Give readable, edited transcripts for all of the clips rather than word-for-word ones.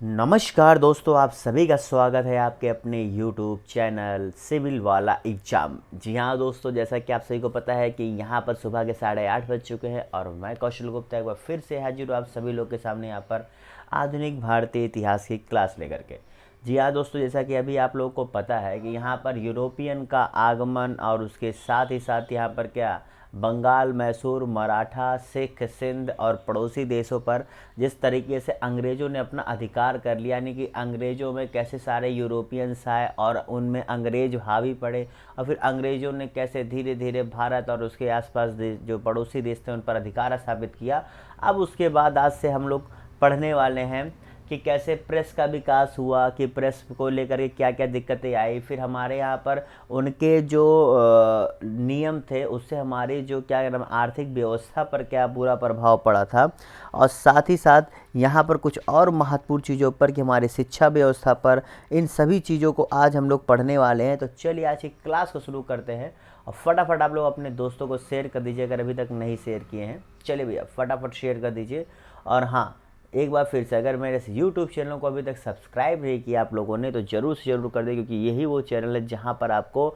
नमस्कार दोस्तों, आप सभी का स्वागत है आपके अपने YouTube चैनल सिविल वाला एग्जाम। जी हाँ दोस्तों, जैसा कि आप सभी को पता है कि यहाँ पर सुबह के 8:30 बज चुके हैं और मैं कौशल गुप्ता एक बार फिर से हाजिर हूँ आप सभी लोग के सामने यहाँ पर आधुनिक भारतीय इतिहास की क्लास लेकर के। जी हाँ दोस्तों, जैसा कि अभी आप लोगों को पता है कि यहाँ पर यूरोपियन का आगमन और उसके साथ ही साथ यहाँ पर क्या बंगाल, मैसूर, मराठा, सिख, सिंध और पड़ोसी देशों पर जिस तरीके से अंग्रेज़ों ने अपना अधिकार कर लिया, यानी कि अंग्रेज़ों में कैसे सारे यूरोपियंस आए और उनमें अंग्रेज़ हावी पड़े और फिर अंग्रेज़ों ने कैसे धीरे धीरे भारत और उसके आसपास जो पड़ोसी देश थे उन पर अधिकार स्थापित किया। अब उसके बाद आज से हम लोग पढ़ने वाले हैं कि कैसे प्रेस का विकास हुआ, कि प्रेस को लेकर के क्या क्या दिक्कतें आई, फिर हमारे यहाँ पर उनके जो नियम थे उससे हमारी जो क्या नाम आर्थिक व्यवस्था पर क्या बुरा प्रभाव पड़ा था, और साथ ही साथ यहाँ पर कुछ और महत्वपूर्ण चीज़ों पर कि हमारी शिक्षा व्यवस्था पर, इन सभी चीज़ों को आज हम लोग पढ़ने वाले हैं। तो चलिए आज की क्लास को शुरू करते हैं और फटाफट आप लोग अपने दोस्तों को शेयर कर दीजिए अगर अभी तक नहीं शेयर किए हैं। चलिए भैया फटाफट शेयर कर दीजिए। और हाँ, एक बार फिर से अगर मेरे यूट्यूब चैनल को अभी तक सब्सक्राइब नहीं किया आप लोगों ने तो ज़रूर से ज़रूर कर दें, क्योंकि यही वो चैनल है जहां पर आपको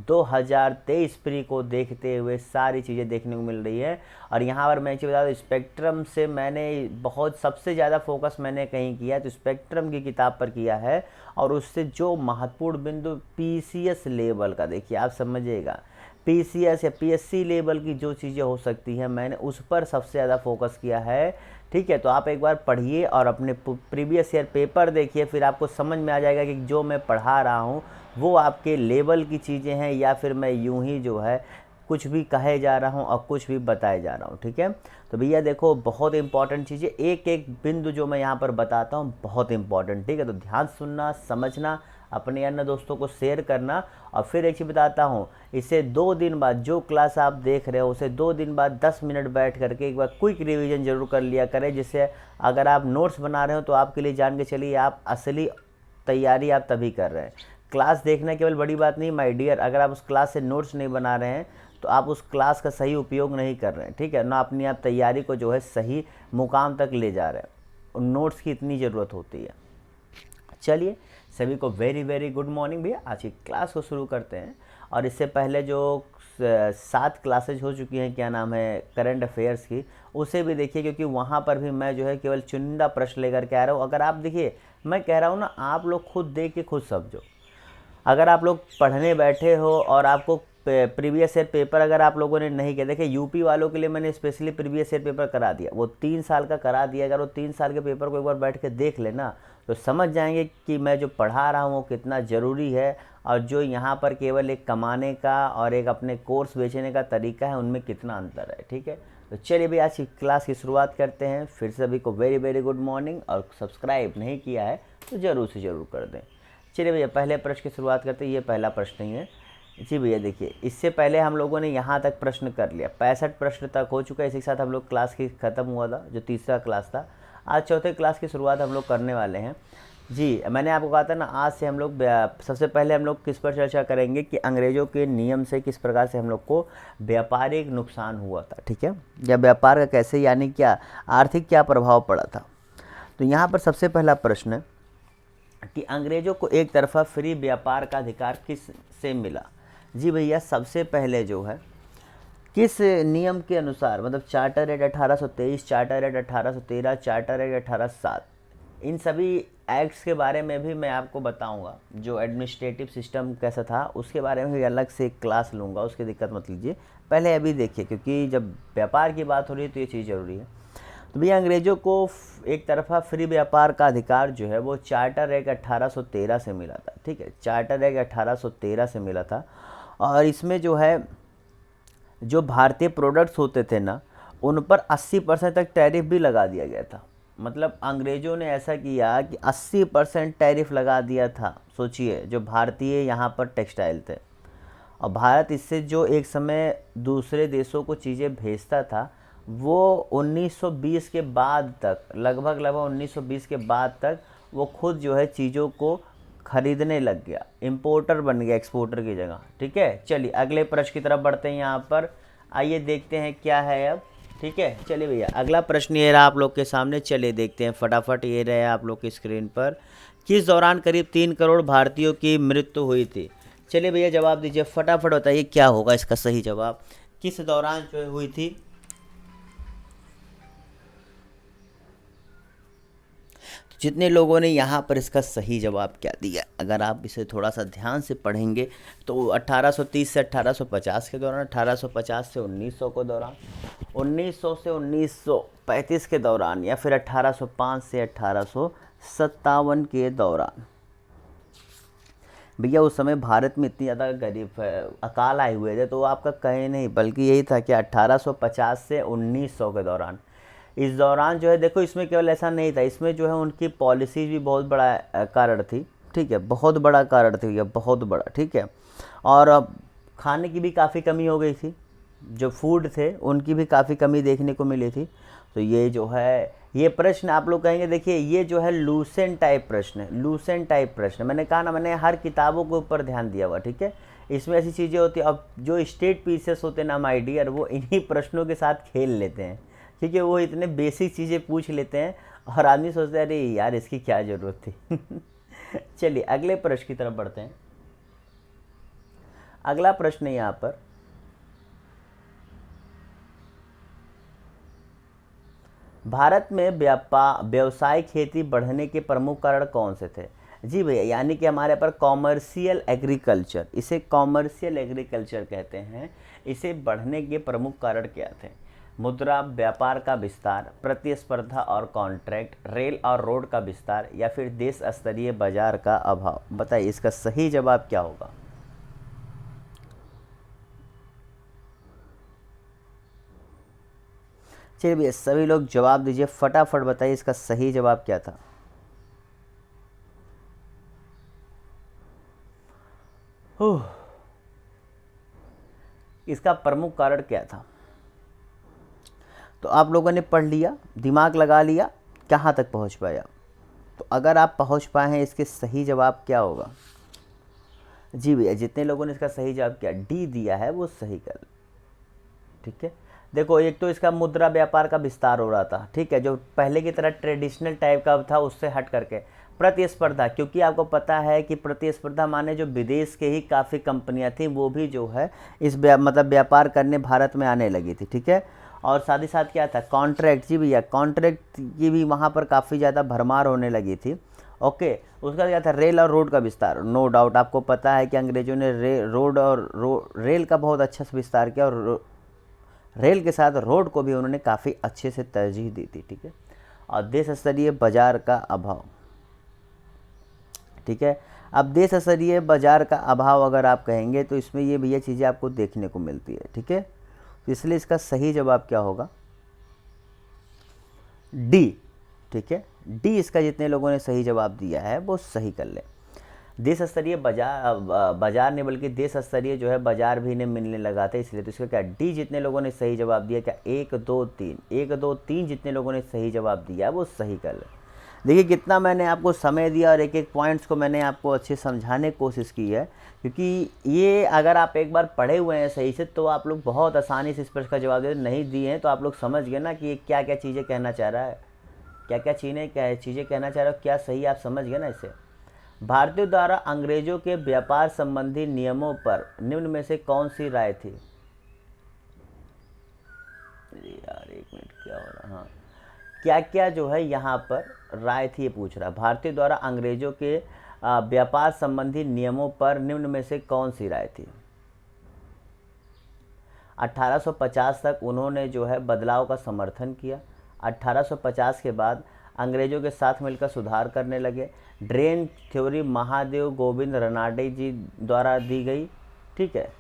2023 प्री को देखते हुए सारी चीज़ें देखने को मिल रही है। और यहां पर मैं एक चीज़ बता दूं, स्पेक्ट्रम से मैंने बहुत सबसे ज़्यादा फोकस मैंने कहीं किया तो स्पेक्ट्रम की किताब पर किया है, और उससे जो महत्वपूर्ण बिंदु पीसीएस लेवल का, देखिए आप समझिएगा, पीसीएस या पीएससी लेवल की जो चीज़ें हो सकती हैं मैंने उस पर सबसे ज़्यादा फोकस किया है। ठीक है, तो आप एक बार पढ़िए और अपने प्रीवियस ईयर पेपर देखिए, फिर आपको समझ में आ जाएगा कि जो मैं पढ़ा रहा हूँ वो आपके लेवल की चीज़ें हैं या फिर मैं यूं ही जो है कुछ भी कहे जा रहा हूँ और कुछ भी बताए जा रहा हूँ। ठीक है, तो भैया देखो बहुत इंपॉर्टेंट चीज़ें, एक एक बिंदु जो मैं यहाँ पर बताता हूँ बहुत इंपॉर्टेंट। ठीक है, तो ध्यान सुनना, समझना, अपने अन्य दोस्तों को शेयर करना। और फिर एक चीज़ बताता हूँ, इसे 2 दिन बाद जो क्लास आप देख रहे हो उसे 2 दिन बाद 10 मिनट बैठ करके एक बार क्विक रिवीजन जरूर कर लिया करें, जिससे अगर आप नोट्स बना रहे हो तो आपके लिए जान के चलिए आप असली तैयारी आप तभी कर रहे हैं। क्लास देखना केवल बड़ी बात नहीं माय डियर, अगर आप उस क्लास से नोट्स नहीं बना रहे हैं तो आप उस क्लास का सही उपयोग नहीं कर रहे हैं। ठीक है ना, अपनी आप तैयारी को जो है सही मुकाम तक ले जा रहे हैं। नोट्स की इतनी ज़रूरत होती है। चलिए सभी को वेरी वेरी गुड मॉर्निंग भैया, आज की क्लास को शुरू करते हैं। और इससे पहले जो 7 क्लासेज हो चुकी हैं, क्या नाम है, करंट अफेयर्स की, उसे भी देखिए, क्योंकि वहाँ पर भी मैं जो है केवल चुनिंदा प्रश्न लेकर के आ रहा हूँ। अगर आप देखिए, मैं कह रहा हूँ ना, आप लोग खुद देख के खुद समझो। अगर आप लोग पढ़ने बैठे हो और आपको प्रीवियस ईयर पेपर अगर आप लोगों ने नहीं किया, देखिए यूपी वालों के लिए मैंने स्पेशली प्रीवियस ईयर पेपर करा दिया, वो 3 साल का करा दिया। अगर वो 3 साल के पेपर को एक बार बैठ के देख लेना तो समझ जाएंगे कि मैं जो पढ़ा रहा हूँ वो कितना ज़रूरी है, और जो यहाँ पर केवल एक कमाने का और एक अपने कोर्स बेचने का तरीका है उनमें कितना अंतर है। ठीक है, तो चलिए भी आज की क्लास की शुरुआत करते हैं। फिर सभी को वेरी वेरी गुड मॉर्निंग, और सब्सक्राइब नहीं किया है तो ज़रूर से ज़रूर कर दें। चलिए भैया पहले प्रश्न की शुरुआत करते हैं। ये पहला प्रश्न ही है जी भैया। देखिए, इससे पहले हम लोगों ने यहाँ तक प्रश्न कर लिया, 65 प्रश्न तक हो चुका है। इसी के साथ हम लोग क्लास की ख़त्म हुआ था, जो तीसरा क्लास था। आज चौथे क्लास की शुरुआत हम लोग करने वाले हैं जी। मैंने आपको कहा था ना, आज से हम लोग सबसे पहले हम लोग किस पर चर्चा करेंगे कि अंग्रेज़ों के नियम से किस प्रकार से हम लोग को व्यापारिक नुकसान हुआ था। ठीक है, या व्यापार का कैसे, यानी क्या आर्थिक क्या प्रभाव पड़ा था। तो यहाँ पर सबसे पहला प्रश्न है कि अंग्रेजों को एक तरफा फ्री व्यापार का अधिकार किस से मिला। जी भैया, सबसे पहले जो है किस नियम के अनुसार, मतलब charter act 1823, charter act 1813, charter act 1807, इन सभी एक्ट्स के बारे में भी मैं आपको बताऊंगा। जो एडमिनिस्ट्रेटिव सिस्टम कैसा था उसके बारे में भी अलग से एक क्लास लूँगा, उसकी दिक्कत मत लीजिए। पहले अभी देखिए, क्योंकि जब व्यापार की बात हो रही है तो ये चीज़ ज़रूरी है। तो भैया अंग्रेज़ों को एक तरफा फ्री व्यापार का अधिकार जो है वो चार्टर एक्ट 1813 से मिला था। ठीक है, चार्टर एक्ट 1813 से मिला था। और इसमें जो है जो भारतीय प्रोडक्ट्स होते थे ना, उन पर 80% तक टैरिफ भी लगा दिया गया था। मतलब अंग्रेज़ों ने ऐसा किया कि 80% टैरिफ लगा दिया था। सोचिए, जो भारतीय यहाँ पर टेक्सटाइल थे, और भारत इससे जो एक समय दूसरे देशों को चीज़ें भेजता था, वो 1920 के बाद तक, लगभग 1920 के बाद तक वो खुद जो है चीज़ों को खरीदने लग गया, इंपोर्टर बन गया एक्सपोर्टर की जगह। ठीक है, चलिए अगले प्रश्न की तरफ बढ़ते हैं। यहाँ पर आइए देखते हैं क्या है अब ठीक है, चलिए भैया अगला प्रश्न ये रहा आप लोग के सामने। चलिए देखते हैं फटाफट, ये रहे आप लोग की स्क्रीन पर। किस दौरान करीब 3 करोड़ भारतीयों की मृत्यु हुई थी? चलिए भैया जवाब दीजिए, फटाफट बताइए क्या होगा इसका सही जवाब, किस दौरान जो है हुई थी? जितने लोगों ने यहाँ पर इसका सही जवाब क्या दिया, अगर आप इसे थोड़ा सा ध्यान से पढ़ेंगे तो 1830 से 1850 के दौरान, 1850 से 1900 के दौरान, 1900 से 1935 के दौरान, या फिर 1805 से 1857 के दौरान। भैया उस समय भारत में इतनी ज़्यादा गरीब अकाल आए हुए थे, तो आपका कहीं नहीं बल्कि यही था कि 1850 से 1900 के दौरान। इस दौरान जो है देखो, इसमें केवल ऐसा नहीं था, इसमें जो है उनकी पॉलिसीज भी बहुत बड़ा कारण थी। ठीक है, बहुत बड़ा कारण थी, ये बहुत बड़ा। ठीक है, और अब खाने की भी काफ़ी कमी हो गई थी, जो फूड थे उनकी भी काफ़ी कमी देखने को मिली थी। तो ये जो है, ये प्रश्न आप लोग कहेंगे, देखिए ये जो है लूसेंट टाइप प्रश्न है, लूसेंट टाइप प्रश्न। मैंने कहा ना, मैंने हर किताबों के ऊपर ध्यान दिया हुआ। ठीक है, इसमें ऐसी चीज़ें होती हैं। अब जो स्टेट पीसेस होते हैं ना माय डियर, वो इन्हीं प्रश्नों के साथ खेल लेते हैं, क्योंकि वो इतने बेसिक चीज़ें पूछ लेते हैं और आदमी सोचता है अरे यार इसकी क्या ज़रूरत थी। चलिए अगले प्रश्न की तरफ बढ़ते हैं। अगला प्रश्न है यहाँ पर, भारत में व्यावसायिक खेती बढ़ने के प्रमुख कारण कौन से थे? जी भैया, यानी कि हमारे पर कॉमर्शियल एग्रीकल्चर, इसे कॉमर्शियल एग्रीकल्चर कहते हैं। इसे बढ़ने के प्रमुख कारण क्या थे? मुद्रा व्यापार का विस्तार, प्रतिस्पर्धा और कॉन्ट्रैक्ट, रेल और रोड का विस्तार, या फिर देश स्तरीय बाजार का अभाव। बताइए इसका सही जवाब क्या होगा? चलिए भैया सभी लोग जवाब दीजिए, फटाफट बताइए इसका सही जवाब क्या था? ओह, इसका प्रमुख कारण क्या था? तो आप लोगों ने पढ़ लिया, दिमाग लगा लिया, कहाँ तक पहुँच पाया? तो अगर आप पहुँच पाए हैं, इसके सही जवाब क्या होगा? जी भैया, जितने लोगों ने इसका सही जवाब किया, डी दिया है, वो सही कर। ठीक है, देखो एक तो इसका मुद्रा व्यापार का विस्तार हो रहा था। ठीक है, जो पहले की तरह ट्रेडिशनल टाइप का था उससे हट करके प्रतिस्पर्धा, क्योंकि आपको पता है कि प्रतिस्पर्धा माने जो विदेश के ही काफ़ी कंपनियां थी वो भी जो है इस मतलब व्यापार करने भारत में आने लगी थी। ठीक है, और साथ ही साथ क्या था, कॉन्ट्रैक्ट। जी भैया, कॉन्ट्रैक्ट की भी वहाँ पर काफ़ी ज़्यादा भरमार होने लगी थी। ओके, उसका क्या था, रेल और रोड का विस्तार। नो डाउट आपको पता है कि अंग्रेजों ने रोड और रेल का बहुत अच्छा से विस्तार किया, और रेल के साथ रोड को भी उन्होंने काफ़ी अच्छे से तरजीह दी थी। ठीक है, और देश स्तरीय बाजार का अभाव। ठीक है, अब देश स्तरीय बाजार का अभाव अगर आप कहेंगे तो इसमें ये भैया चीज़ें आपको देखने को मिलती है। ठीक है, तो इसलिए इसका सही जवाब क्या होगा? डी। ठीक है, डी इसका जितने लोगों ने सही जवाब दिया है वो सही कर लें। देश स्तरीय बाजार नहीं बल्कि देश स्तरीय जो है बाजार भी इन्हें मिलने लगा था, इसलिए। तो इसका क्या, डी जितने लोगों ने सही जवाब दिया, क्या 1 2 3 1 2 3 जितने लोगों ने सही जवाब दिया वो सही कर ले। देखिए कितना मैंने आपको समय दिया और एक एक पॉइंट्स को मैंने आपको अच्छे समझाने की कोशिश की है, क्योंकि ये अगर आप एक बार पढ़े हुए हैं सही से तो आप लोग बहुत आसानी से इस प्रश्न का जवाब दे। नहीं दिए हैं तो आप लोग समझ गए ना कि ये क्या क्या चीज़ें कहना चाह रहा है, क्या क्या चीज़ें कहना चाह रहा है, क्या सही आप समझ गए ना इसे। भारतीयों द्वारा अंग्रेजों के व्यापार संबंधी नियमों पर निम्न में से कौन सी राय थी? यार एक मिनट, क्या हो रहा है? हाँ, क्या क्या जो है यहाँ पर राय थी ये पूछ रहा है। भारतीयों द्वारा अंग्रेजों के व्यापार संबंधी नियमों पर निम्न में से कौन सी राय थी? 1850 तक उन्होंने जो है बदलाव का समर्थन किया। 1850 के बाद अंग्रेजों के साथ मिलकर सुधार करने लगे। ड्रेन थ्योरी महादेव गोविंद रनाडे जी द्वारा दी गई। ठीक है,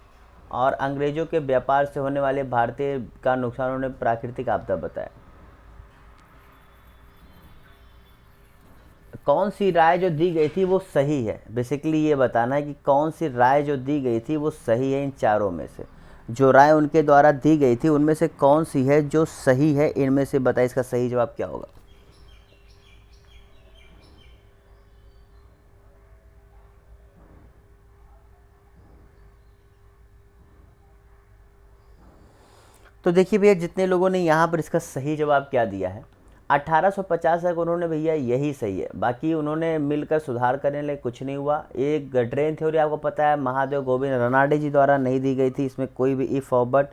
और अंग्रेजों के व्यापार से होने वाले भारतीय का नुकसान उन्होंने प्राकृतिक आपदा बताया। कौन सी राय जो दी गई थी वो सही है, बेसिकली ये बताना है कि कौन सी राय जो दी गई थी वो सही है। इन चारों में से जो राय उनके द्वारा दी गई थी उनमें से कौन सी है जो सही है, इनमें से बताइए इसका सही जवाब क्या होगा? तो देखिए भैया, जितने लोगों ने यहाँ पर इसका सही जवाब क्या दिया है, 1850 तक उन्होंने भैया यही सही है, बाकी उन्होंने मिलकर सुधार करने लगे, कुछ नहीं हुआ। एक ड्रेन थ्योरी आपको पता है महादेव गोविंद रनाडे जी द्वारा नहीं दी गई थी, इसमें कोई भी इफ और बट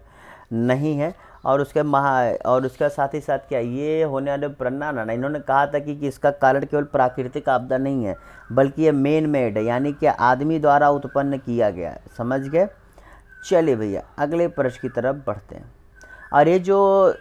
नहीं है। और उसके साथ ही साथ क्या, ये होने वाले प्रणाना, इन्होंने कहा था कि इसका कारण केवल प्राकृतिक आपदा नहीं है, बल्कि ये मैन मेड है, यानी कि आदमी द्वारा उत्पन्न किया गया है। समझ गए? चलिए भैया अगले प्रश्न की तरफ बढ़ते हैं। और ये जो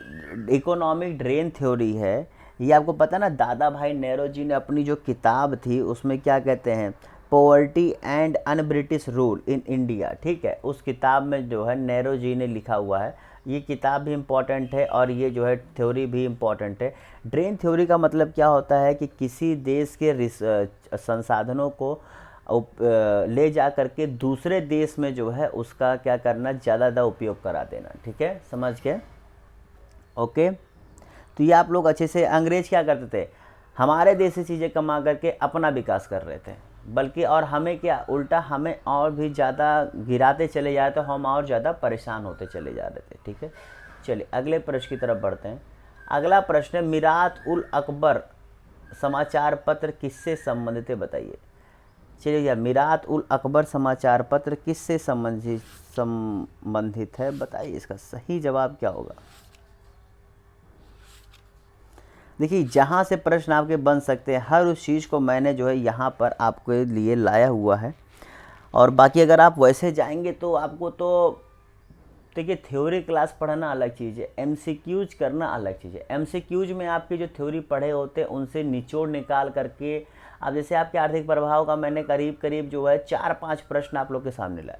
इकोनॉमिक ड्रेन थ्योरी है, ये आपको पता है ना, दादा भाई नेहरू जी ने अपनी जो किताब थी उसमें क्या कहते हैं, poverty and un British rule in India, ठीक है, उस किताब में जो है नेहरू जी ने लिखा हुआ है। ये किताब भी इम्पॉर्टेंट है और ये जो है थ्योरी भी इम्पॉर्टेंट है। ड्रेन थ्योरी का मतलब क्या होता है कि किसी देश के संसाधनों को ले जा करके दूसरे देश में जो है उसका क्या करना, ज़्यादा उपयोग करा देना। ठीक है, समझ गए? ओके, तो ये आप लोग अच्छे से, अंग्रेज क्या करते थे, हमारे देश से चीज़ें कमा करके अपना विकास कर रहे थे, बल्कि और हमें क्या, उल्टा हमें और भी ज़्यादा गिराते चले जा रहे थे, हम और ज़्यादा परेशान होते चले जा रहे थे। ठीक है, चलिए अगले प्रश्न की तरफ बढ़ते हैं। अगला प्रश्न है, मिरात उल अकबर समाचार पत्र किससे संबंधित है, बताइए। चलिए यार, मिरात उल अकबर समाचार पत्र किससे संबंधित है, बताइए इसका सही जवाब क्या होगा। देखिए, जहाँ से प्रश्न आपके बन सकते हैं, हर उस चीज़ को मैंने जो है यहाँ पर आपके लिए लाया हुआ है। और बाकी अगर आप वैसे जाएंगे तो आपको तो देखिए, थ्योरी क्लास पढ़ना अलग चीज़ है, एमसीक्यूज करना अलग चीज़ है। एमसीक्यूज में आपके जो थ्योरी पढ़े होते हैं उनसे निचोड़ निकाल करके, अब जैसे आपके आर्थिक प्रभाव का मैंने करीब जो है 4-5 प्रश्न आप लोग के सामने लाए।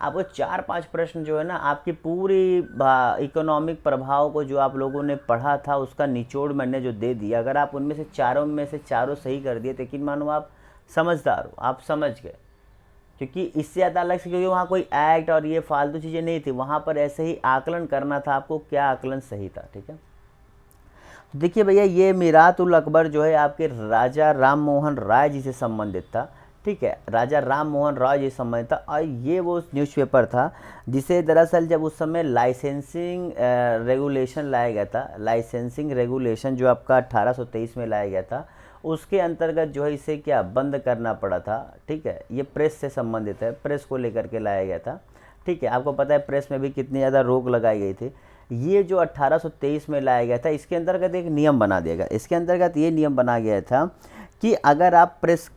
आपको 4-5 प्रश्न जो है ना, आपकी पूरी इकोनॉमिक प्रभाव को जो आप लोगों ने पढ़ा था उसका निचोड़ मैंने जो दे दिया, अगर आप उनमें से चारों सही कर दिए तो यकीन मानो आप समझदार हो, आप समझ गए। क्योंकि इससे ज़्यादा अलग से, क्योंकि वहाँ कोई एक्ट और ये फालतू चीज़ें नहीं थी, वहाँ पर ऐसे ही आकलन करना था आपको, क्या आकलन सही था। ठीक है, तो देखिए भैया, ये मीरात उल अकबर जो है आपके राजा राम मोहन राय जी से संबंधित था। ठीक है, राजा राम मोहन राय जी से संबंधित था। और ये वो न्यूज़पेपर था जिसे दरअसल जब उस समय लाइसेंसिंग रेगुलेशन लाया गया था, लाइसेंसिंग रेगुलेशन जो आपका 1823 में लाया गया था, उसके अंतर्गत जो है इसे क्या बंद करना पड़ा था। ठीक है, ये प्रेस से संबंधित है, प्रेस को लेकर के लाया गया था। ठीक है, आपको पता है प्रेस में भी कितनी ज़्यादा रोक लगाई गई थी। ये जो 1823 में लाया गया था, इसके अंतर्गत एक नियम बना दिया गया। इसके अंतर्गत ये नियम बना गया था कि अगर आप प्रेस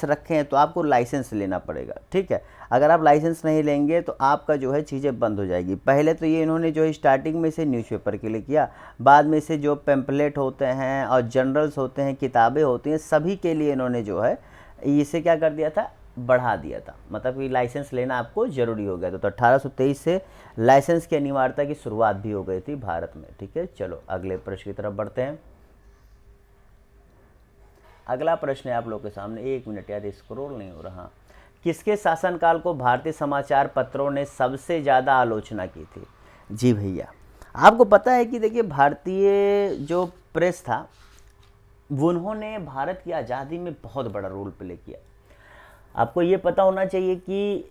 रखें हैं तो आपको लाइसेंस लेना पड़ेगा। ठीक है, अगर आप लाइसेंस नहीं लेंगे तो आपका जो है चीज़ें बंद हो जाएगी। पहले तो ये इन्होंने जो स्टार्टिंग में से न्यूज़पेपर के लिए किया, बाद में से जो पैम्पलेट होते हैं और जर्नल्स होते हैं, किताबें होती हैं, सभी के लिए इन्होंने जो है इसे क्या कर दिया था, बढ़ा दिया था। मतलब कि लाइसेंस लेना आपको ज़रूरी हो गया था। तो 1823 से लाइसेंस की अनिवार्यता की शुरुआत भी हो गई थी भारत में। ठीक है, चलो अगले प्रश्न की तरफ बढ़ते हैं। अगला प्रश्न है आप लोग के सामने, 1 मिनट यार, स्क्रॉल नहीं हो रहा। किसके शासनकाल को भारतीय समाचार पत्रों ने सबसे ज़्यादा आलोचना की थी? जी भैया, आपको पता है कि देखिए, भारतीय जो प्रेस था उन्होंने भारत की आज़ादी में बहुत बड़ा रोल प्ले किया। आपको ये पता होना चाहिए कि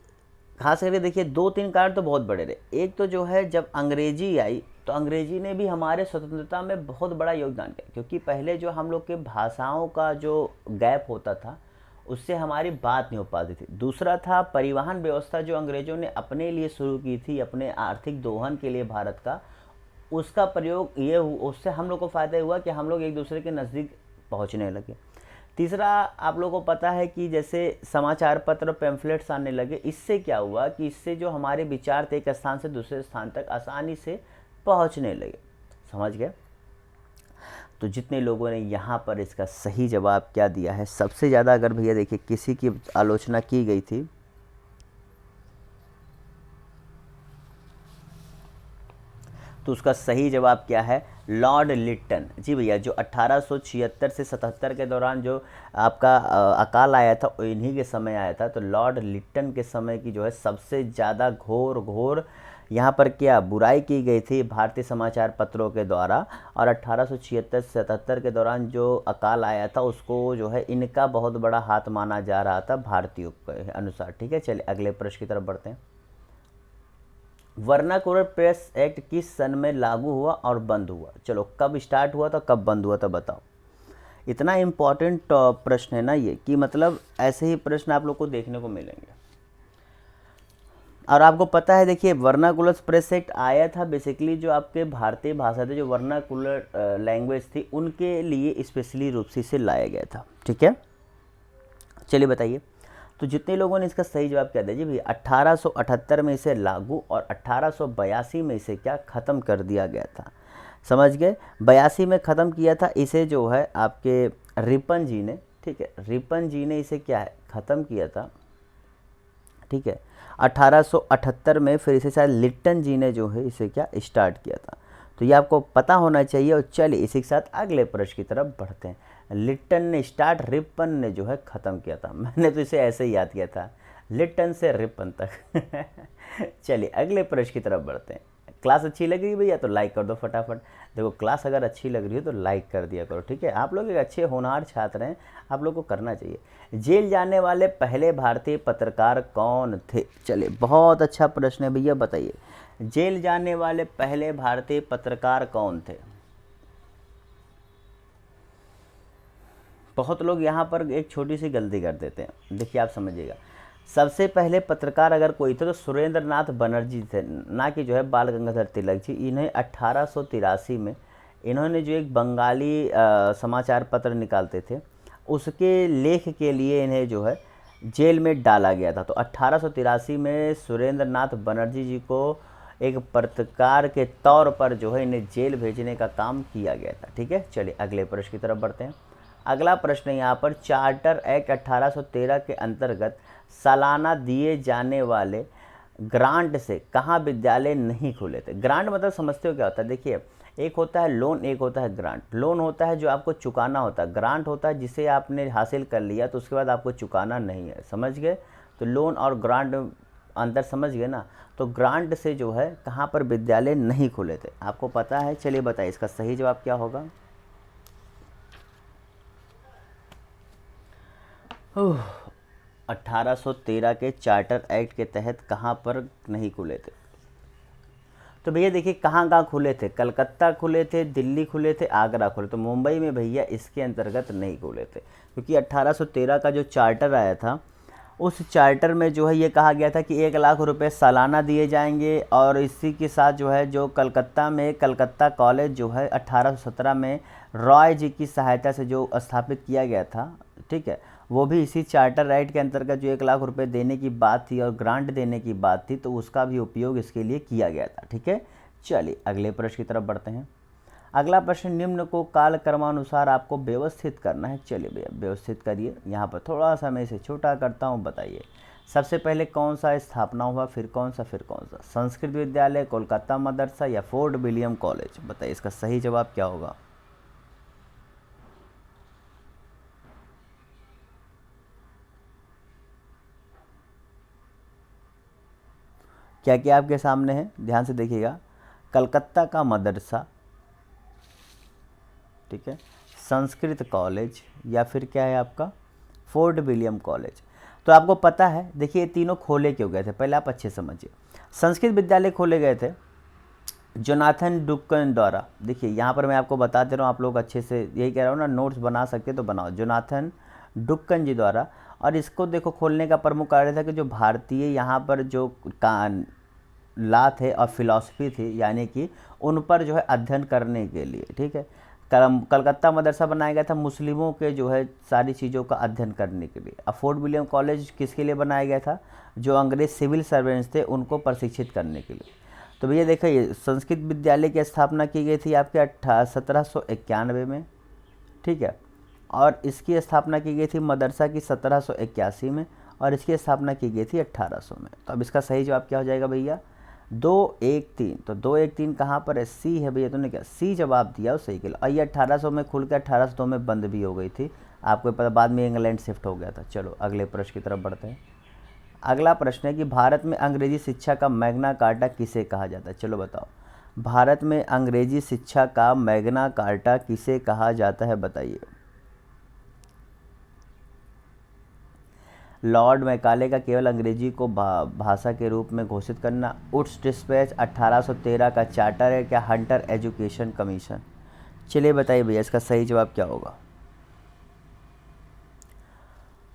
खास करके देखिए, 2-3 कारण तो बहुत बड़े रहे। एक तो जो है, जब अंग्रेजी आई तो अंग्रेजी ने भी हमारे स्वतंत्रता में बहुत बड़ा योगदान किया, क्योंकि पहले जो हम लोग के भाषाओं का जो गैप होता था उससे हमारी बात नहीं हो पाती थी। दूसरा था परिवहन व्यवस्था जो अंग्रेज़ों ने अपने लिए शुरू की थी, अपने आर्थिक दोहन के लिए भारत का, उसका प्रयोग ये उससे हम लोग को फ़ायदा हुआ कि हम लोग एक दूसरे के नज़दीक पहुँचने लगे। तीसरा, आप लोगों को पता है कि जैसे समाचार पत्र पैम्फलेट्स आने लगे, इससे क्या हुआ कि इससे जो हमारे विचार थे एक स्थान से दूसरे स्थान तक आसानी से पहुंचने लगे। समझ गए? तो जितने लोगों ने यहाँ पर इसका सही जवाब क्या दिया है, सबसे ज़्यादा अगर भैया देखिए किसी की आलोचना की गई थी, तो उसका सही जवाब क्या है, लॉर्ड लिट्टन। जी भैया, जो 1876 से 77 के दौरान जो आपका अकाल आया था, इन्हीं के समय आया था। तो लॉर्ड लिट्टन के समय की जो है सबसे ज़्यादा घोर यहाँ पर क्या बुराई की गई थी भारतीय समाचार पत्रों के द्वारा। और 1876 से 77 के दौरान जो अकाल आया था उसको जो है इनका बहुत बड़ा हाथ माना जा रहा था भारतीयों के अनुसार। ठीक है, चलिए अगले प्रश्न की तरफ बढ़ते हैं। वर्नाकुलर प्रेस एक्ट किस सन में लागू हुआ और बंद हुआ? चलो, कब स्टार्ट हुआ था, कब बंद हुआ था, बताओ। इतना इम्पॉर्टेंट प्रश्न है ना ये, कि मतलब ऐसे ही प्रश्न आप लोग को देखने को मिलेंगे। और आपको पता है, देखिए, वर्नाकुलर प्रेस एक्ट आया था बेसिकली जो आपके भारतीय भाषा थे, जो वर्नाकुलर लैंग्वेज थी, उनके लिए स्पेशली रूप से इसे लाया गया था। ठीक है, चलिए बताइए। तो जितने लोगों ने इसका सही जवाब क्या दिया जी भैया, 1878 में इसे लागू और 1882 में इसे क्या ख़त्म कर दिया गया था। समझ गए? 82 में ख़त्म किया था इसे, जो है आपके रिपन जी ने। ठीक है, रिपन जी ने इसे क्या है, ख़त्म किया था। ठीक है, 1878 में फिर इसे शायद लिट्टन जी ने जो है इसे क्या स्टार्ट किया था। तो ये आपको पता होना चाहिए। और चलिए इसी के साथ अगले प्रश्न की तरफ बढ़ते हैं। लिट्टन ने स्टार्ट, रिपन ने जो है ख़त्म किया था। मैंने तो इसे ऐसे ही याद किया था, लिट्टन से रिपन तक। चलिए अगले प्रश्न की तरफ बढ़ते हैं। क्लास अच्छी लग रही है भैया तो लाइक कर दो फटाफट। देखो, क्लास अगर अच्छी लग रही है तो लाइक कर दिया करो। ठीक है, आप लोग एक अच्छे होनहार छात्र हैं, आप लोग को करना चाहिए। जेल जाने वाले पहले भारतीय पत्रकार कौन थे? चलिए, बहुत अच्छा प्रश्न है भैया, बताइए। जेल जाने वाले पहले भारतीय पत्रकार कौन थे? बहुत लोग यहाँ पर एक छोटी सी गलती कर देते हैं, देखिए आप समझिएगा। सबसे पहले पत्रकार अगर कोई थे तो सुरेंद्र नाथ बनर्जी थे, ना कि जो है बाल गंगाधर तिलक जी। इन्हें 1883 में इन्होंने जो एक बंगाली समाचार पत्र निकालते थे, उसके लेख के लिए इन्हें जो है जेल में डाला गया था। तो 1883 में सुरेंद्र नाथ बनर्जी जी को एक पत्रकार के तौर पर जो है इन्हें जेल भेजने का काम किया गया था। ठीक है, चलिए अगले प्रश्न की तरफ बढ़ते हैं। अगला प्रश्न है यहाँ पर, चार्टर एक्ट 1813 के अंतर्गत सालाना दिए जाने वाले ग्रांट से कहाँ विद्यालय नहीं खुले थे? ग्रांट मतलब समझते हो क्या होता है? देखिए, एक होता है लोन, एक होता है ग्रांट। लोन होता है जो आपको चुकाना होता है, ग्रांट होता है जिसे आपने हासिल कर लिया तो उसके बाद आपको चुकाना नहीं है। समझ गए? तो लोन और ग्रांट अंतर समझ गए ना? तो ग्रांट से जो है कहाँ पर विद्यालय नहीं खुले थे, आपको पता है? चलिए बताइए इसका सही जवाब क्या होगा। 1813 के चार्टर एक्ट के तहत कहाँ पर नहीं खुले थे? तो भैया देखिए, कहाँ कहाँ खुले थे। कलकत्ता खुले थे, दिल्ली खुले थे, आगरा खुले। तो मुंबई में भैया इसके अंतर्गत नहीं खुले थे, क्योंकि 1813 का जो चार्टर आया था, उस चार्टर में जो है ये कहा गया था कि 1 लाख रुपए सालाना दिए जाएंगे। और इसी के साथ जो है जो कलकत्ता में कलकत्ता कॉलेज जो है 1817 में रॉय जी की सहायता से जो स्थापित किया गया था, ठीक है, वो भी इसी चार्टर राइट के अंतर्गत जो 1 लाख रुपए देने की बात थी और ग्रांट देने की बात थी, तो उसका भी उपयोग इसके लिए किया गया था। ठीक है, चलिए अगले प्रश्न की तरफ बढ़ते हैं। अगला प्रश्न, निम्न को काल क्रमानुसार आपको व्यवस्थित करना है। चलिए भैया व्यवस्थित करिए। यहाँ पर थोड़ा सा मैं इसे छोटा करता हूँ, बताइए सबसे पहले कौन सा स्थापना हुआ, फिर कौन सा, फिर कौन सा? संस्कृत विद्यालय, कोलकाता मदरसा या फोर्ट विलियम कॉलेज? बताइए इसका सही जवाब क्या होगा। क्या क्या आपके सामने है, ध्यान से देखिएगा। कलकत्ता का मदरसा, ठीक है, संस्कृत कॉलेज, या फिर क्या है आपका फोर्ट विलियम कॉलेज। तो आपको पता है, देखिए ये तीनों खोले क्यों गए थे, पहले आप अच्छे समझिए। संस्कृत विद्यालय खोले गए थे जोनाथन डुक्कन द्वारा। देखिए यहाँ पर मैं आपको बता दे रहा हूँ, आप लोग अच्छे से यही कह रहा हूँ ना, नोट्स बना सकते तो बनाओ। जोनाथन डुक्कन जी द्वारा। और इसको देखो, खोलने का प्रमुख कारण था कि जो भारतीय यहाँ पर जो लॉ थे और फिलॉसफी थी, यानी कि उन पर जो है अध्ययन करने के लिए। ठीक है, कलकत्ता मदरसा बनाया गया था मुस्लिमों के जो है सारी चीज़ों का अध्ययन करने के लिए। अब फोर्ट विलियम कॉलेज किसके लिए बनाया गया था? जो अंग्रेज सिविल सर्वेंट्स थे उनको प्रशिक्षित करने के लिए। तो भैया देखिए, संस्कृत विद्यालय की स्थापना की गई थी आपके 1791 में। ठीक है, और इसकी स्थापना की गई थी मदरसा की 1781 में, और इसकी स्थापना की गई थी 1800 में। तो अब इसका सही जवाब क्या हो जाएगा भैया? 213। तो 213 कहाँ पर है? सी है भैया, तुमने क्या सी जवाब दिया, सही के लिए। और ये 1800 में खुल के 1802 में बंद भी हो गई थी, आपको पता, बाद में इंग्लैंड शिफ्ट हो गया था। चलो अगले प्रश्न की तरफ बढ़ते हैं। अगला प्रश्न है कि भारत में अंग्रेजी शिक्षा का मैग्ना कार्टा किसे कहा जाता है? चलो बताओ, भारत में अंग्रेजी शिक्षा का मैग्ना कार्टा किसे कहा जाता है, बताइए। लॉर्ड मैकाले का केवल अंग्रेजी को भाषा के रूप में घोषित करना, वुड्स डिस्पैच 1813 का चार्टर है क्या, हंटर एजुकेशन कमीशन। चलिए बताइए भैया इसका सही जवाब क्या होगा।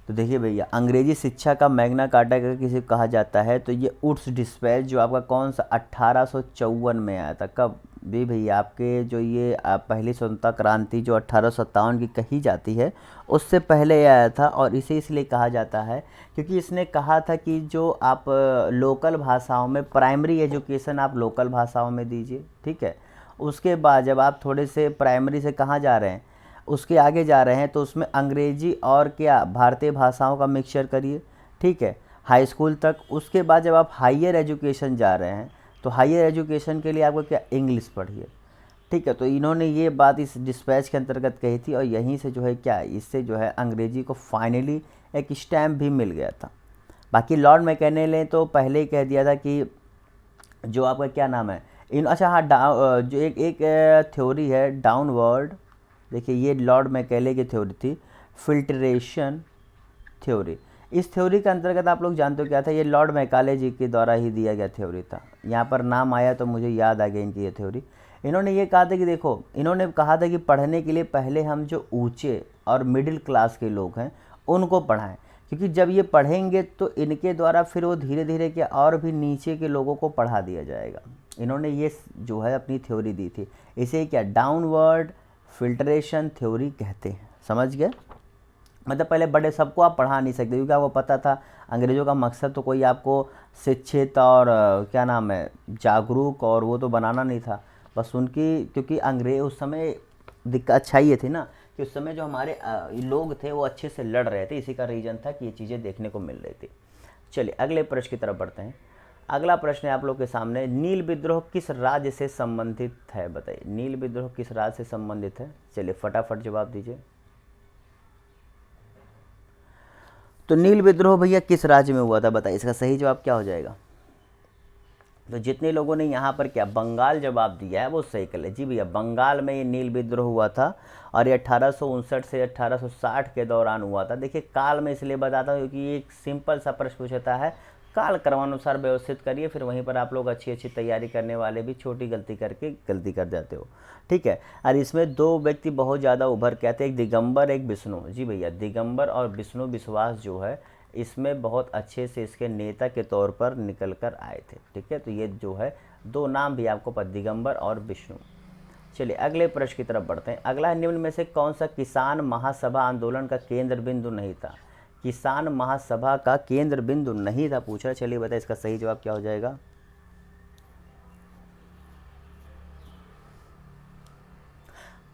तो देखिए भैया, अंग्रेजी शिक्षा का मैग्ना कार्टा का किसे कहा जाता है, तो ये वुड्स डिस्पैच जो आपका कौन सा 1854 में आया था। कब भी भैया, आपके जो ये पहली स्वतंत्रता क्रांति जो 1857 की कही जाती है उससे पहले आया था। और इसे इसलिए कहा जाता है क्योंकि इसने कहा था कि जो आप लोकल भाषाओं में प्राइमरी एजुकेशन आप लोकल भाषाओं में दीजिए, ठीक है। उसके बाद जब आप थोड़े से प्राइमरी से कहाँ जा रहे हैं, उसके आगे जा रहे हैं, तो उसमें अंग्रेजी और क्या भारतीय भाषाओं का मिक्सचर करिए, ठीक है, हाई स्कूल तक। उसके बाद जब आप हायर एजुकेशन जा रहे हैं तो हायर एजुकेशन के लिए आपको क्या इंग्लिश पढ़िए, ठीक है। तो इन्होंने ये बात इस डिस्पैच के अंतर्गत कही थी और यहीं से जो है क्या, इससे जो है अंग्रेजी को फाइनली एक स्टैम्प भी मिल गया था। बाकी लॉर्ड मैकाले ने तो पहले ही कह दिया था कि जो आपका क्या नाम है अच्छा हाँ, जो एक थ्योरी है डाउनवर्ड, देखिए ये लॉर्ड मैकाले की थ्योरी थी, फिल्ट्रेशन थ्योरी। इस थ्योरी के अंतर्गत आप लोग जानते हो क्या था, ये लॉर्ड मैकाले जी के द्वारा ही दिया गया थ्योरी था। यहाँ पर नाम आया तो मुझे याद आ गया इनकी ये थ्योरी। इन्होंने ये कहा था कि देखो, इन्होंने कहा था कि पढ़ने के लिए पहले हम जो ऊंचे और मिडिल क्लास के लोग हैं उनको पढ़ाएं, क्योंकि जब ये पढ़ेंगे तो इनके द्वारा फिर वो धीरे धीरे के और भी नीचे के लोगों को पढ़ा दिया जाएगा। इन्होंने ये जो है अपनी थ्योरी दी थी, इसे क्या डाउनवर्ड फिल्ट्रेशन थ्योरी कहते हैं। समझ गए, मतलब पहले बड़े सबको आप पढ़ा नहीं सकते, क्योंकि आपको पता था अंग्रेज़ों का मकसद तो कोई आपको शिक्षित और क्या नाम है जागरूक और वो तो बनाना नहीं था, बस उनकी, क्योंकि अंग्रेज उस समय दिक्कत अच्छाई ये थी ना कि उस समय जो हमारे लोग थे वो अच्छे से लड़ रहे थे, इसी का रीज़न था कि ये चीज़ें देखने को मिल रही थी। चलिए अगले प्रश्न की तरफ बढ़ते हैं। अगला प्रश्न है आप लोग के सामने, नील विद्रोह किस राज्य से संबंधित है, बताइए नील विद्रोह किस राज्य से संबंधित है। चलिए फटाफट जवाब दीजिए। तो नील विद्रोह भैया किस राज्य में हुआ था, बताइए इसका सही जवाब क्या हो जाएगा। तो जितने लोगों ने यहाँ पर क्या बंगाल जवाब दिया है वो सही कर ले। जी भैया, बंगाल में ये नील विद्रोह हुआ था और ये 1859 से 1860 के दौरान हुआ था। देखिए काल में इसलिए बताता हूँ क्योंकि ये एक सिंपल सा प्रश्न पूछता है, काल क्रमानुसार व्यवस्थित करिए, फिर वहीं पर आप लोग अच्छी अच्छी तैयारी करने वाले भी छोटी गलती करके गलती कर जाते हो, ठीक है। और इसमें दो व्यक्ति बहुत ज़्यादा उभर के आते हैं, एक दिगंबर एक विष्णु। जी भैया, दिगंबर और विष्णु विश्वास जो है इसमें बहुत अच्छे से इसके नेता के तौर पर निकल कर आए थे, ठीक है। तो ये जो है दो नाम भी आपको पता, दिगंबर और विष्णु। चलिए अगले प्रश्न की तरफ बढ़ते हैं। अगला, निम्न में से कौन सा किसान महासभा आंदोलन का केंद्र बिंदु नहीं था। किसान महासभा का केंद्र बिंदु नहीं था पूछा। चलिए बताइए इसका सही जवाब क्या हो जाएगा।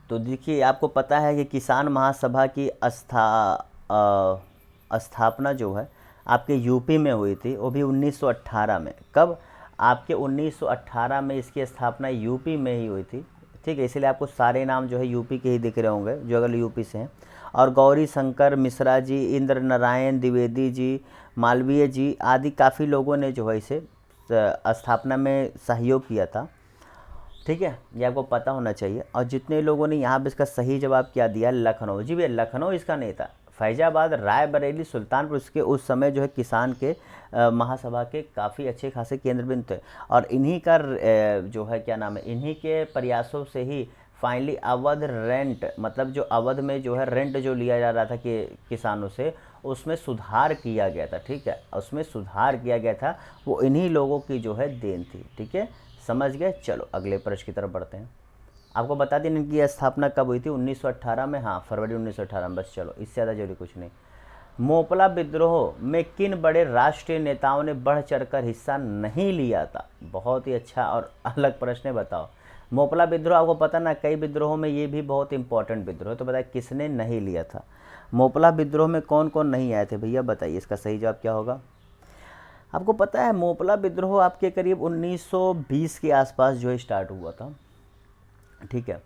तो देखिए आपको पता है कि किसान महासभा की स्थापना जो है आपके यूपी में हुई थी, वो भी 1918 में। कब, आपके 1918 में इसकी स्थापना यूपी में ही हुई थी, ठीक है। इसलिए आपको सारे नाम जो है यूपी के ही दिख रहे होंगे जो अगर यूपी से हैं। और गौरी शंकर मिश्रा जी, इंद्र नारायण द्विवेदी जी, मालवीय जी आदि काफ़ी लोगों ने जो है इसे स्थापना में सहयोग किया था, ठीक है। ये आपको पता होना चाहिए। और जितने लोगों ने यहाँ पे इसका सही जवाब क्या दिया, लखनऊ। जी भैया, लखनऊ इसका नहीं था, फैजाबाद, रायबरेली, सुल्तानपुर इसके उस समय जो है किसान के महासभा के काफ़ी अच्छे खासे केंद्र बिंदु थे। और इन्हीं का जो है क्या नाम है, इन्हीं के प्रयासों से ही फाइनली अवध रेंट, मतलब जो अवध में जो है रेंट जो लिया जा रहा था कि किसानों से, उसमें सुधार किया गया था, ठीक है। उसमें सुधार किया गया था, वो इन्हीं लोगों की जो है देन थी, ठीक है। समझ गए। चलो अगले प्रश्न की तरफ बढ़ते हैं। आपको बता दें इनकी स्थापना कब हुई थी, 1918 में, हाँ फरवरी 1918 में। बस चलो, इससे ज़्यादा जरूरी कुछ नहीं। मोपला विद्रोह में किन बड़े राष्ट्रीय नेताओं ने बढ़ चढ़कर हिस्सा नहीं लिया था। बहुत ही अच्छा और अलग प्रश्न है, बताओ। मोपला विद्रोह आपको पता ना, कई विद्रोहों में ये भी बहुत इंपॉर्टेंट विद्रोह है, तो बताइए किसने नहीं लिया था। मोपला विद्रोह में कौन कौन नहीं आए थे भैया, बताइए इसका सही जवाब क्या होगा। आपको पता है मोपला विद्रोह आपके करीब 1920 के आसपास जो है स्टार्ट हुआ था, ठीक है।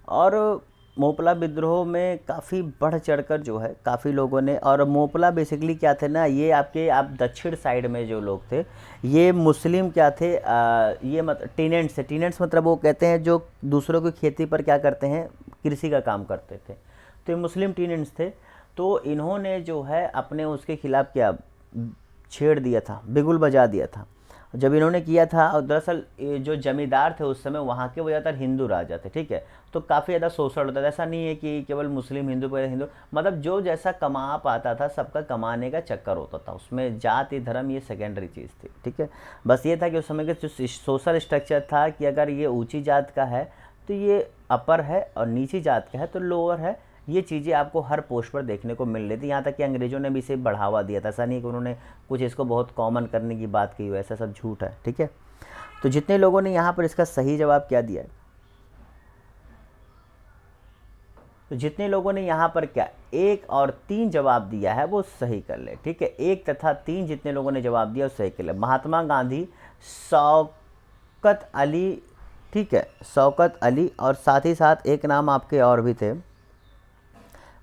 और मोपला विद्रोह में काफ़ी बढ़ चढ़कर जो है काफ़ी लोगों ने, और मोपला बेसिकली क्या थे ना, ये आपके आप दक्षिण साइड में जो लोग थे ये मुस्लिम क्या थे, ये टीनेंट्स थे। टीनेंट्स मतलब वो कहते हैं जो दूसरों की खेती पर क्या करते हैं, कृषि का काम करते थे, तो ये मुस्लिम टीनेंट्स थे। तो इन्होंने जो है अपने उसके खिलाफ क्या छेड़ दिया था, बिगुल बजा दिया था जब इन्होंने किया था। और दरअसल ये जो जमींदार थे उस समय वहाँ के वो ज़्यादातर हिंदू राजा थे, ठीक है। तो काफ़ी ज़्यादा शोषण होता था, ऐसा नहीं है कि केवल मुस्लिम हिंदू पर हिंदू, मतलब जो जैसा कमा पाता था सबका कमाने का चक्कर होता था, उसमें जाति धर्म ये सेकेंडरी चीज़ थी, ठीक है। बस ये था कि उस समय के जो सोशल स्ट्रक्चर था कि अगर ये ऊँची जात का है तो ये अपर है और नीची जात का है तो लोअर है। ये चीज़ें आपको हर पोस्ट पर देखने को मिल रही थी। यहाँ तक कि अंग्रेज़ों ने भी इसे बढ़ावा दिया था, ऐसा नहीं कि उन्होंने कुछ इसको बहुत कॉमन करने की बात की हो, ऐसा सब झूठ है, ठीक है। तो जितने लोगों ने यहाँ पर इसका सही जवाब क्या दिया है, तो जितने लोगों ने यहाँ पर क्या 1 और 3 जवाब दिया है वो सही कर ले, ठीक है। 1 तथा 3 जितने लोगों ने जवाब दिया वो सही कर ले। महात्मा गांधी, शौकत अली, ठीक है, शौकत अली, और साथ ही साथ एक नाम आपके और भी थे,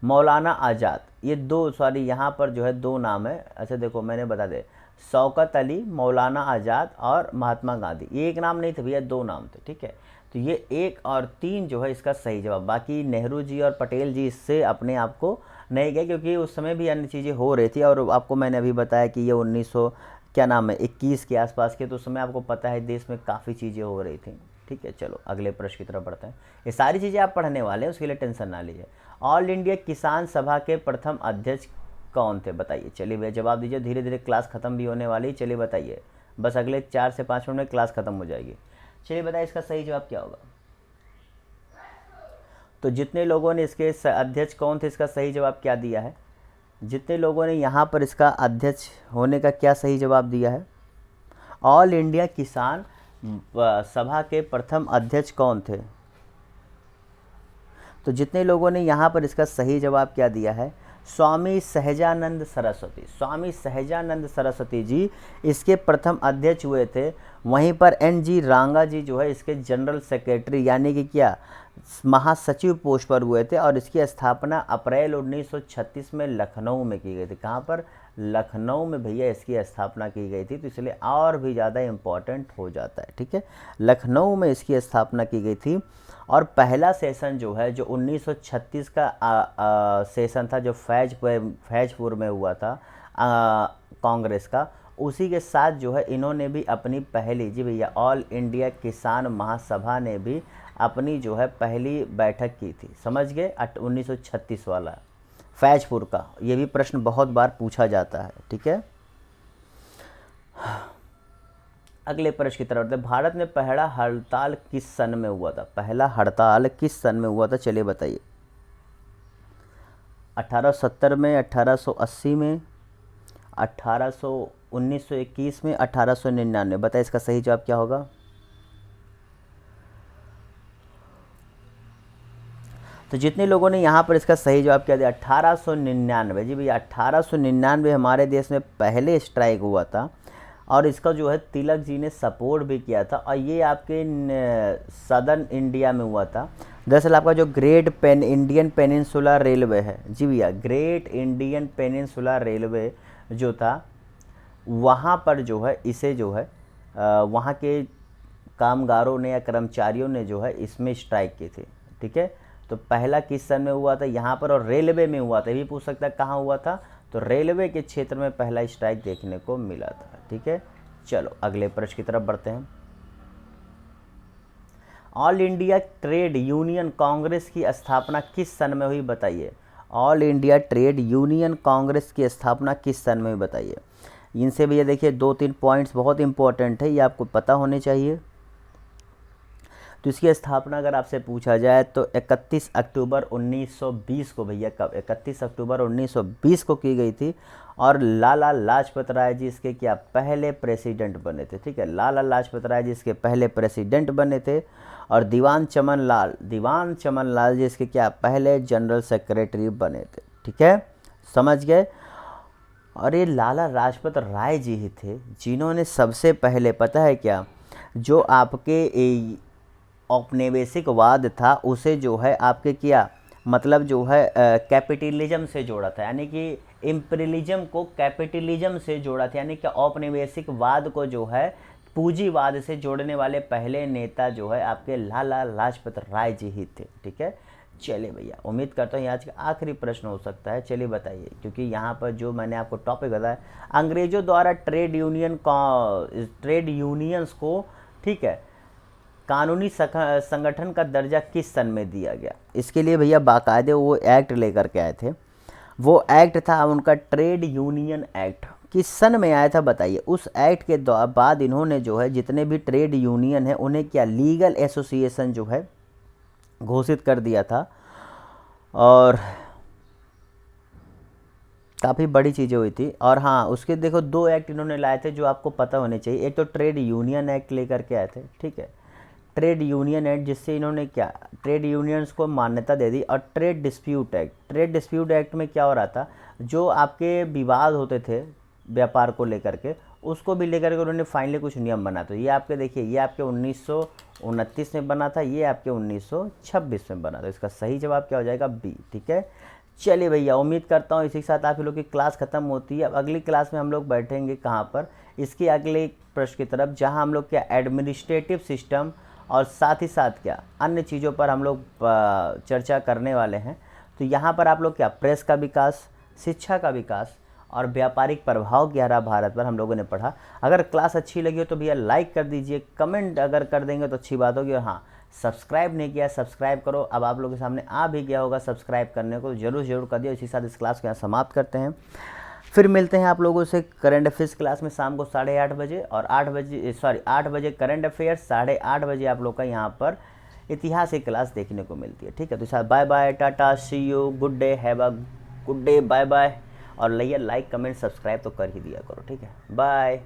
मौलाना आज़ाद। ये दो, सॉरी यहाँ पर जो है 2 नाम है। अच्छा देखो मैंने बता दे, शौकत अली, मौलाना आज़ाद और महात्मा गांधी, ये एक नाम नहीं थे भैया, 2 नाम थे, ठीक है। तो ये 1 और 3 जो है इसका सही जवाब। बाकी नेहरू जी और पटेल जी इससे अपने आप को नहीं गए, क्योंकि उस समय भी अन्य चीज़ें हो रही थी। और आपको मैंने अभी बताया कि ये 1900 क्या नाम है 21 के आसपास के, तो उस समय आपको पता है देश में काफ़ी चीज़ें हो रही थी, ठीक है। चलो अगले प्रश्न की तरफ बढ़ते हैं। ये सारी चीज़ें आप पढ़ने वाले हैं, उसके लिए टेंशन ना लीजिए। ऑल इंडिया किसान सभा के प्रथम अध्यक्ष कौन थे, बताइए। चलिए भैया जवाब दीजिए, धीरे धीरे क्लास खत्म भी होने वाली, चलिए बताइए, बस अगले 4 से 5 मिनट में क्लास खत्म हो जाएगी। चलिए बताइए इसका सही जवाब क्या होगा। तो जितने लोगों ने इसके अध्यक्ष कौन थे, इसका सही जवाब क्या दिया है, जितने लोगों ने यहाँ पर इसका अध्यक्ष होने का क्या सही जवाब दिया है, ऑल इंडिया किसान सभा के प्रथम अध्यक्ष कौन थे। तो जितने लोगों ने यहाँ पर इसका सही जवाब क्या दिया है, स्वामी सहजानंद सरस्वती। स्वामी सहजानंद सरस्वती जी इसके प्रथम अध्यक्ष हुए थे। वहीं पर NG रांगा जी जो है इसके जनरल सेक्रेटरी यानी कि क्या महासचिव पोस्ट पर हुए थे। और इसकी स्थापना अप्रैल 1936 में लखनऊ में की गई थी। कहाँ पर, लखनऊ में भैया इसकी स्थापना की गई थी, तो इसलिए और भी ज़्यादा इम्पॉर्टेंट हो जाता है, ठीक है। लखनऊ में इसकी स्थापना की गई थी। और पहला सेशन जो है जो 1936 का सेशन था जो फैजपुर में हुआ था कांग्रेस का, उसी के साथ जो है इन्होंने भी अपनी पहली, जी भैया, ऑल इंडिया किसान महासभा ने भी अपनी जो है पहली बैठक की थी, समझ गए, 1936 वाला फैजपुर का। ये भी प्रश्न बहुत बार पूछा जाता है, ठीक है। अगले प्रश्न की तरफ बढ़ते हैं। भारत में पहला हड़ताल किस सन में हुआ था, पहला हड़ताल किस सन में हुआ था, चलिए बताइए। 1870 में, 1880 में, 1921 में, 1899। बताइए इसका सही जवाब क्या होगा। तो जितने लोगों ने यहाँ पर इसका सही जवाब क्या दिया, 1899। जी भैया 1899 हमारे देश में पहले स्ट्राइक हुआ था और इसका जो है तिलक जी ने सपोर्ट भी किया था। और ये आपके सदर्न इंडिया में हुआ था। दरअसल आपका जो ग्रेट इंडियन पेनिनसुला रेलवे है, जी भैया, ग्रेट इंडियन पेनिनसुला रेलवे जो था वहाँ पर जो है इसे जो है वहाँ के कामगारों ने या कर्मचारियों ने जो है इसमें स्ट्राइक की थी, ठीक है। तो पहला किस सन में हुआ था, यहाँ पर, और रेलवे में हुआ था। ये भी पूछ सकता है कहाँ हुआ था, तो रेलवे के क्षेत्र में पहला स्ट्राइक देखने को मिला था, ठीक है। चलो अगले प्रश्न की तरफ बढ़ते हैं। All India trade union Congress की स्थापना किस सन में हुई, बताइए। All India trade union Congress की स्थापना किस सन में हुई, बताइए। इनसे भैया देखिए 2-3 पॉइंट्स बहुत इंपॉर्टेंट है, ये आपको पता होने चाहिए। तो इसकी स्थापना अगर आपसे पूछा जाए तो 31 अक्टूबर 1920 को, भैया कब, 31 अक्टूबर 1920 को की गई थी। और लाला लाजपत राय जी इसके क्या पहले प्रेसिडेंट बने थे, ठीक है। लाला लाजपत राय जी इसके पहले प्रेसिडेंट बने थे। और दीवान चमन लाल जी इसके क्या पहले जनरल सेक्रेटरी बने थे, ठीक है, समझ गए। और ये लाला लाजपत राय जी ही थे जिन्होंने सबसे पहले, पता है क्या, जो आपके औपनिवेशिकवाद था उसे जो है आपके क्या मतलब जो है कैपिटलिज्म से जोड़ा था, यानी कि इम्पीरियलिज्म को कैपिटलिज्म से जोड़ा था, यानी कि औपनिवेशिकवाद को जो है पूंजीवाद से जोड़ने वाले पहले नेता जो है आपके लाला लाजपत राय जी ही थे, ठीक है। चलिए भैया, उम्मीद करता हूँ ये आज का आखिरी प्रश्न हो सकता है। चलिए बताइए, क्योंकि यहाँ पर जो मैंने आपको टॉपिक बताया, अंग्रेजों द्वारा ट्रेड यूनियंस को, ठीक है, कानूनी संगठन का दर्जा किस सन में दिया गया? इसके लिए भैया बाकायदे वो एक्ट लेकर के आए थे। वो एक्ट था उनका ट्रेड यूनियन एक्ट। किस सन में आया था बताइए? उस एक्ट के बाद इन्होंने जो है जितने भी ट्रेड यूनियन है उन्हें क्या लीगल एसोसिएशन जो है घोषित कर दिया था। और काफ़ी बड़ी चीज़ें हुई थी। और हाँ, उसके देखो 2 एक्ट इन्होंने लाए थे जो आपको पता होने चाहिए। एक तो ट्रेड यूनियन एक्ट लेकर के आए थे, ठीक है, ट्रेड यूनियन एक्ट, जिससे इन्होंने क्या, ट्रेड यूनियंस को मान्यता दे दी। और trade dispute act, trade dispute act में क्या हो रहा था, जो आपके विवाद होते थे व्यापार को लेकर के, उसको भी लेकर के उन्होंने फाइनली कुछ नियम बना। तो ये आपके देखिए, ये आपके 1929 में बना था, ये आपके 1926 में बना था। इसका सही जवाब क्या हो जाएगा? बी, ठीक है। चलिए भैया, उम्मीद करता हूँ इसी के साथ आप लोग की क्लास ख़त्म होती है। अब अगली क्लास में हम लोग बैठेंगे कहाँ पर? इसके अगले प्रश्न की तरफ, जहाँ हम लोग क्या एडमिनिस्ट्रेटिव सिस्टम और साथ ही साथ क्या अन्य चीज़ों पर हम लोग चर्चा करने वाले हैं। तो यहाँ पर आप लोग क्या प्रेस का विकास, शिक्षा का विकास और व्यापारिक प्रभाव गहरा भारत पर हम लोगों ने पढ़ा। अगर क्लास अच्छी लगी हो तो भैया लाइक कर दीजिए, कमेंट अगर कर देंगे तो अच्छी बात होगी। और हाँ, सब्सक्राइब नहीं किया, सब्सक्राइब करो। अब आप लोगों के सामने आ भी गया होगा सब्सक्राइब करने को, जरूर कर दिया। इसी साथ इस क्लास को यहाँ समाप्त करते हैं। फिर मिलते हैं आप लोगों से करंट अफेयर्स क्लास में शाम को 8:30 बजे, और 8 बजे करंट अफेयर्स, 8:30 बजे आप लोग का यहाँ पर इतिहास की क्लास देखने को मिलती है, ठीक है। तो साथ bye bye, tata, see you, good day, have a good day, bye bye. और लाइक कमेंट सब्सक्राइब तो कर ही दिया करो, ठीक है। बाय।